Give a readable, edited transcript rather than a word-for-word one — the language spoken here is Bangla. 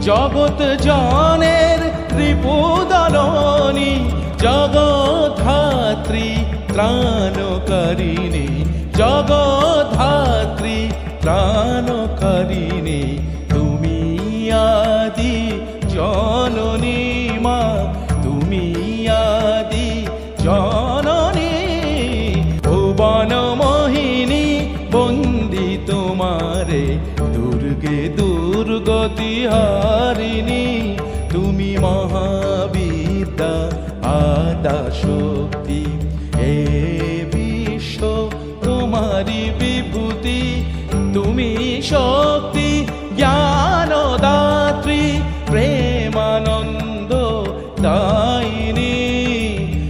জগৎ জনের ত্রিপুদাননি, জগদ্ধাত্রী ত্রাণকারিণী, জগদ্ধাত্রী ত্রাণকারিণী। তুমি আদি জননী মা, তুমি আদি জননী। ভুবন মোহিনী বন্দি তোমারে, দুর্গে দুর্গতি হারিণী। তুমি মহাবিদ্যা আদা শক্তি, এ বিশ্ব তোমারি বিভূতি। তুমি শক্তি